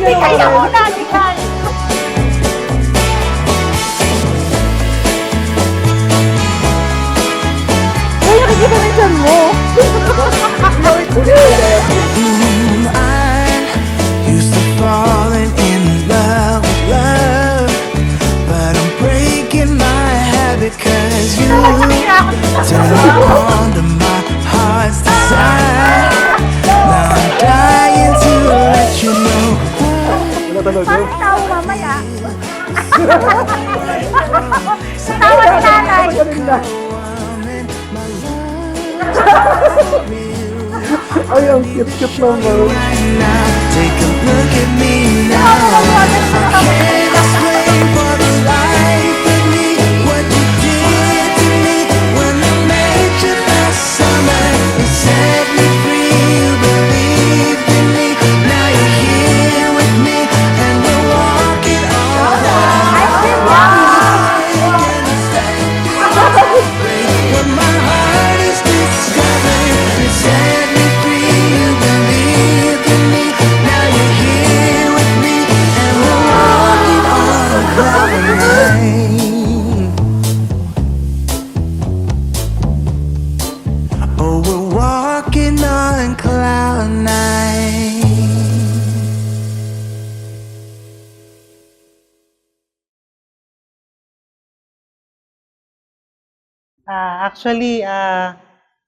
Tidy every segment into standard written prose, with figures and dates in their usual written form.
Bigay na muna, bigay. Ay, nakikita na dyan mo. Used to falling in love with love, but I'm breaking my habit 'cause you turn on to my heart's desire. Now I'm dying to let you know. Parang tao mamaya. Tawa ni nanay. Ay, ang cute-cute naman. Right now, take a look at me now. I can't explain for the life of me what you did to me when I met you last summer. You set me free, you believed in me. Now you're here with me and we're walking all night. But my heart is discovering you set me free, you believed in me. Now you're here with me and we're walking on cloud nine. Oh, we're walking on cloud nine.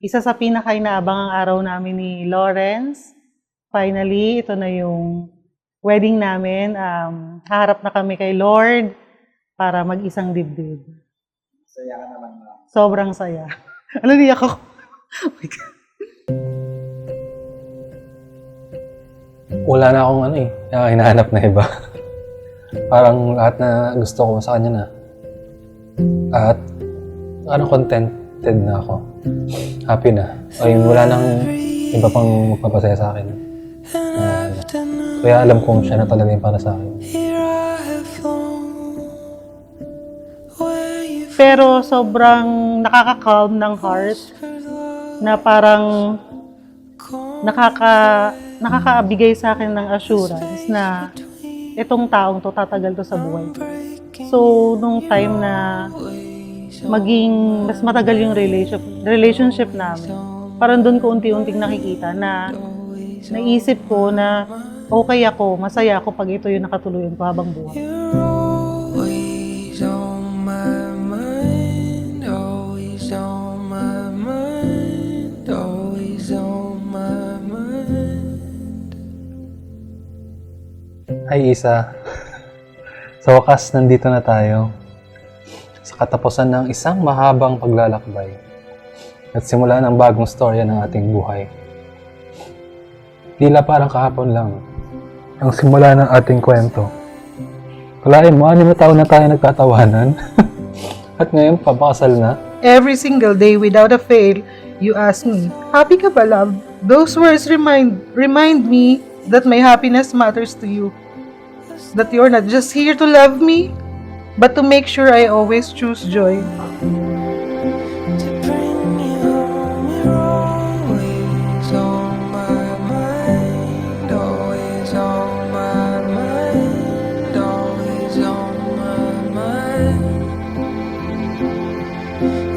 Isa sa pinaka-inaabangang araw namin ni Lawrence. Finally, ito na yung wedding namin. Haharap na kami kay Lord para mag-isang dibdib. Saya ka naman, ma'am. Sobrang saya. Ano niya ako? Oh my God. Wala na akong hinahanap na iba. Parang lahat na gusto ko sa kanya na. At contented na ako. Happy na. Ayun, wala nang iba pang magpapasaya sa akin. Kaya alam kong siya na talaga yung para sa akin. Pero sobrang nakaka-calm ng heart na parang nakakaabigay sa akin ng assurance na itong taong to tatagal to sa buhay ko. So, nung time na maging mas matagal yung relationship namin, parang doon ko unti-unting nakikita na naisip ko na okay ako, masaya ako pag ito yung nakatuluyan ko habang buhay. Always on my mind, always on my mind, always on my mind. Hi Isa. Sa wakas, nandito na tayo. Sa katapusan ng isang mahabang paglalakbay at simula ng bagong storya ng ating buhay. Tila parang kahapon lang ang simula ng ating kwento. Kalahin mo, 6 na taon na tayo nagtatawanan at ngayon papakasal na. Every single day without a fail, you ask me, "Happy ka ba, love?" Those words remind me that my happiness matters to you. That you're not just here to love me, but to make sure I always choose joy. To bring you home, you're always on my mind, always on my mind, always on my mind.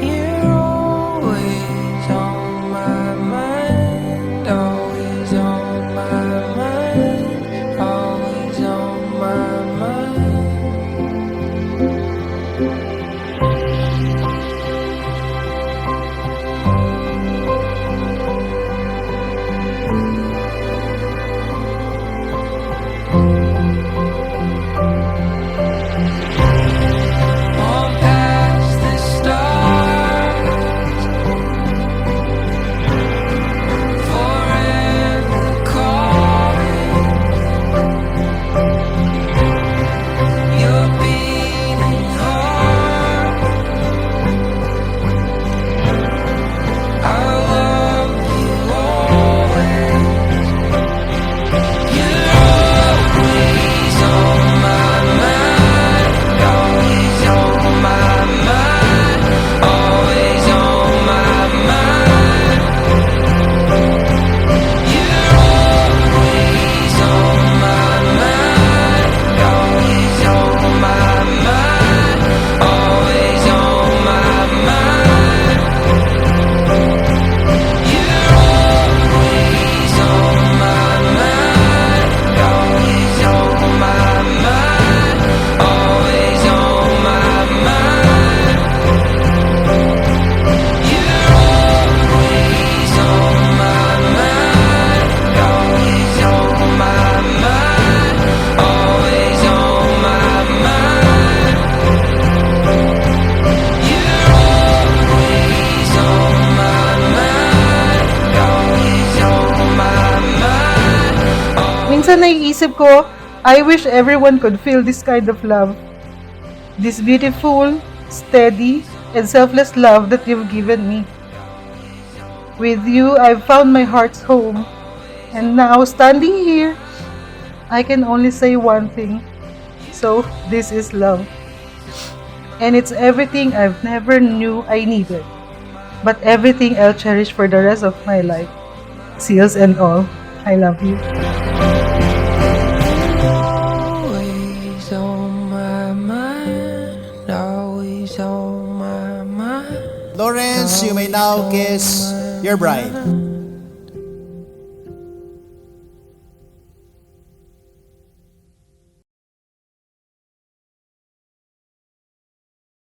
You're always on my mind, always on my mind, always on my mind. minsan naiisip ko, I wish everyone could feel this kind of love. This beautiful, steady, and selfless love that you've given me. With you, I've found my heart's home. And now, standing here, I can only say one thing. So, this is love. And it's everything I've never knew I needed. But everything I'll cherish for the rest of my life. Seals and all, I love you. Always on my mind, always on my mind. Lawrence, you may now kiss your bride.